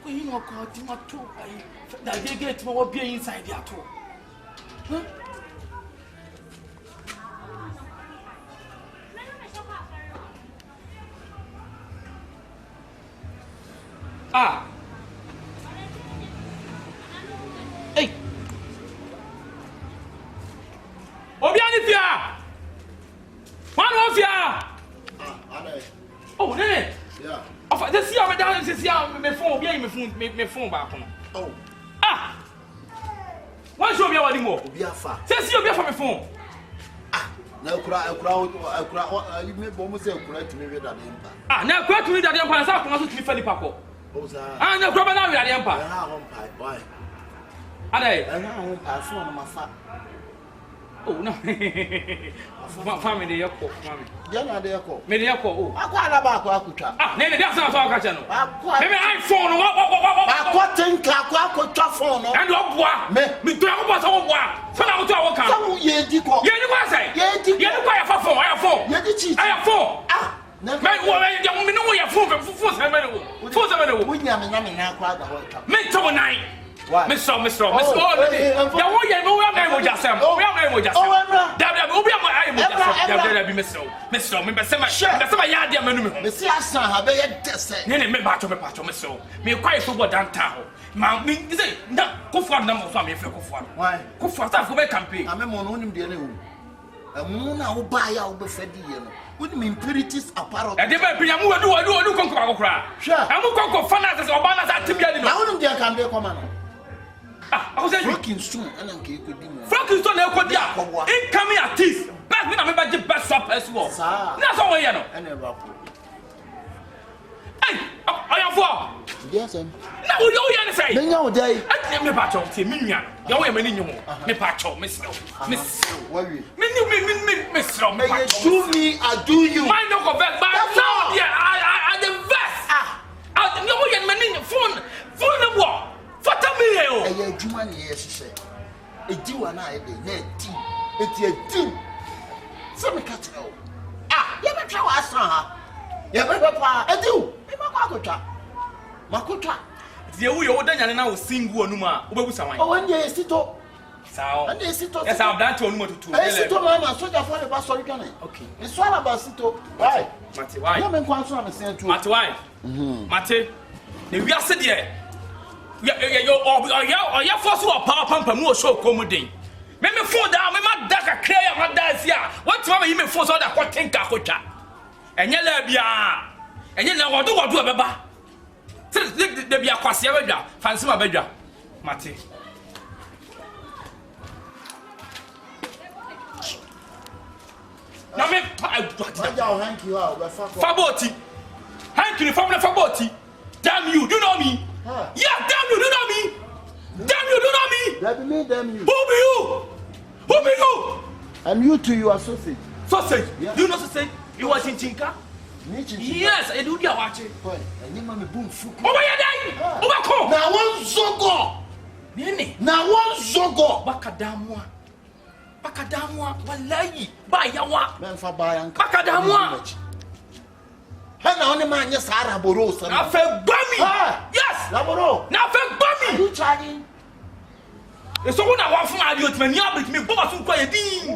you know, that they get more beer inside the ato. Ah. Hey. Obiani Fia. One of ya. Oh, Nene. Yeah. Of this year, madam, this year, my phone back. Oh. Ah. One show me what more. Be a fa. Says you be from my phone. Ah. Now cry. You may almost say cry to me with that impact. Ah, now cry to me that empire. I want to be funny, Paco. Ah, no, grab another empire. Why? Are they? I know pass on my fat. Oh, no. Family, your cook, mammy. Yana de ko. Me de ko. Oh. Akwa ba akutwa. Ah, Nene, that's not our catcher. Akwa. Maybe iPhone. What? Akwa think akutwa phone. And what? Me do I want to walk. So now to our car. Some ye di ko. Ye you go say? Ye di. Ye no buy a phone. I have phone. Ye di chi. I have phone. Ah. Man, what me know your phone for 7 minutes. 4 minutes. We nyame na me na akwa da ho. Me to 9. Why? Miss. Oh, ya wo ye no we am mo jasem. We am mo jasem. Obi am I mo jasem. Da be miss. Me be say ya dia manu me. Me si asan ha be ye dese. Ne me ba cho miss. Me kwai so go downtown. Ma me say na Kofuado na mo so am e fe Kofuado. Why? Kofuado staff go be campaign. Ame mo no nim de na wu. Emu na wo ba ya wo be fe di ye no. With me impurities apart. E dey be pinya mu wadu konko akokra. Sure. Amu konko finance oba na sa tibia di no. Na wonum de kan de come no. I was saying Franklin Stone and Uncle Kudimo. Franklin Stone and Kodia. Incoming artist. Back when I remember the best shop as well. That's all we know. And a rap. Hey, I am for. Yes, sir. Now you say. Then you day. I me patch on Timinia. You are many new. Me patch on Miss. Worry. Me Miss. May you do me, I do you. Mind no go back. But now, yeah, I the best. Ah, you are many phone the war. Fata me o. E ye adwuma ne ye hyehyɛ. Edi wa na ye de na edi. Eti edi. So me ka tell. Ah, ye be twa wa asan ha. Ye be pa edi o. Me ma kwa akotwa. Makotwa. Ti ewu ye wo danya na wo single onum a wo bebusa wan. O won ye sito. Sao. And ye sito. Yes, I'm down to onum tutu. E sito na soja for the pass sorry kan. Okay. It's all about sito. Why? Mate, why? No me kwan so na me sen tu. Mate, why? Mate. Ne wiase de ya force wa power pampa mu o show komuden me phone down me ma da ka clear ya ma da sia what ma yi me phone so da ko tinka akotwa enye la bia enye na wodo beba de bia kwase badwa fansi ma badwa mate na me thank you out Faboti thank you from the Faboti damn you do you know me. Huh. Yeah, damn you, do you know me? Damn you, do you know me? That be me, damn you. Who be you? Who be you? And you too, you are sausage. Sausage? Yeah. Do you know sausage? You are Chinchinka? Me Chinchinka? Yes, I do. You are watching. Boy, and you mama boom fuku. Over here, die. Over come. Now one zogo. Nene. Now one zogo. Bakadamwa. Wallahi. Bayawa. Men fa bayan. Bakadamwa. Hana only man yes Araboro. Na fe bami. Yes. Laboro. Na fe bami. Are you charging? So when I want from my youth, me abit me boba sun kwa yedi.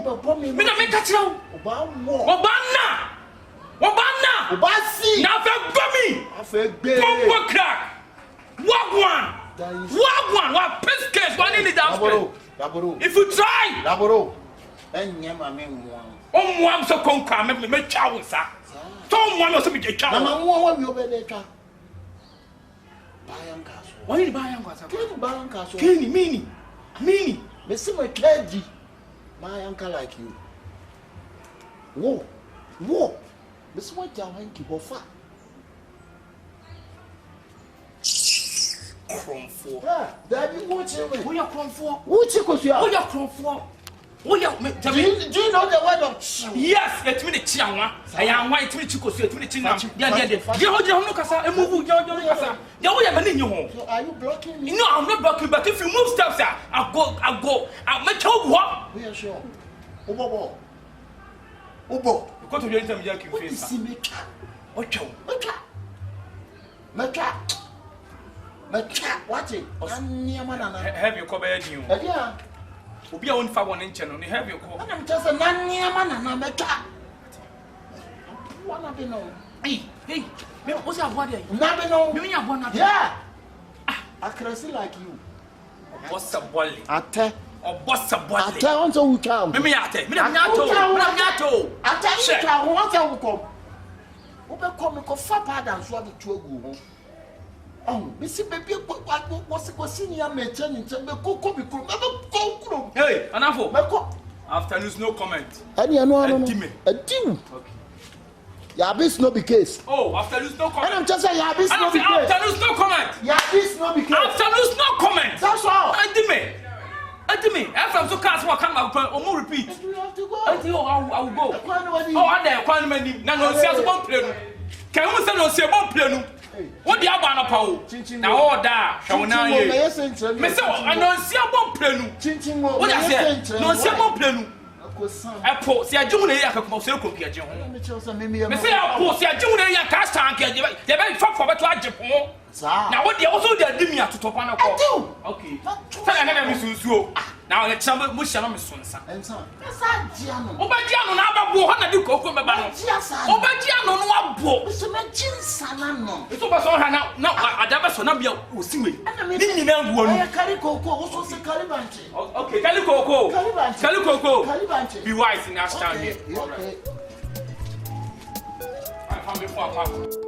Me na me kachira. Obana. Obasi. Na fe bami. Afe gbe. Bombo crack. Wagwan. Wa piss case. One in the downstairs. Laboro. If you try. Laboro. Enye ma me nwa. Omwa so konka me chawo sa. Tom one also be chawo. Na ma nwa we obede twa. Bayan kaso. Why you bayan kaso? Kini bayan kaso. Kini mini. Me see my clergy. My uncle like you. Whoa. Me see what you hanky bofa. Cromfo. Yeah, daddy watching me. Who you cromfo? Who chicos you are? Who you cromfo? Do you know the word of chill? Yes, let me chianwa. I am white to chicos, let me chinam. You kasa, a move, kasa. Are you blocking me? No, I'm not blocking, but if you move steps, I'll go. I'll make you walk. We are sure. Ubo. Go to your intermediate face. See me. Ocho. Meka. Mecha what it? Have you covered you? Yeah. Obi a won fa won nche no have you call. I'm just a nanyama na mecha. Wanna be no. Hey, me what's your body? Nabe no. Me nya bona. Yeah. I crazy like you. What's a volley? Ate. Or boss a volley. Ate on to who come. Me ate. Me na nyato. Ate you can want to come. Obe come ko fa pada so de tu agu ho. Oh, me see baby what's senior me turn into me go bi kuro. Me go kuro. Hey, Anafo. Me go. Afternoon's no comment. Any no. Adime. Okay. Yeah, this no be case. Oh, afternoon's no comment. And I'm just saying, yeah, this no be case. Afternoon's no comment. Yeah, this no be case. Afternoon's no comment. That's all. Adime. After so cast what come out or more repeat. You have to go. Until I will go. Oh, I there quan many. No see one play. Can we say no see one play? What the abana pow? Now all that. Shall now you. Me say I no see one play. What I say? No see one play. Apo si adwum na ya kakoma so ekopi agye ho me say apo si adwum na ya ka stank agye ba ye ba fa beto agye ho na wo de wo so de adimi atotopa na ko okay say na na me sunsuo na o le chamba mo hia no me sonsa ensa esa dia no wo ba dia no na ababo ho na di kokko me ba no wo ba dia no no abo so me jinsa na no so ba so ha na adaba so na bia o siwe ni nyina nguo no kari kokko wo so se kari banche okay kali kokko kari banche be wise in that stand here okay I found before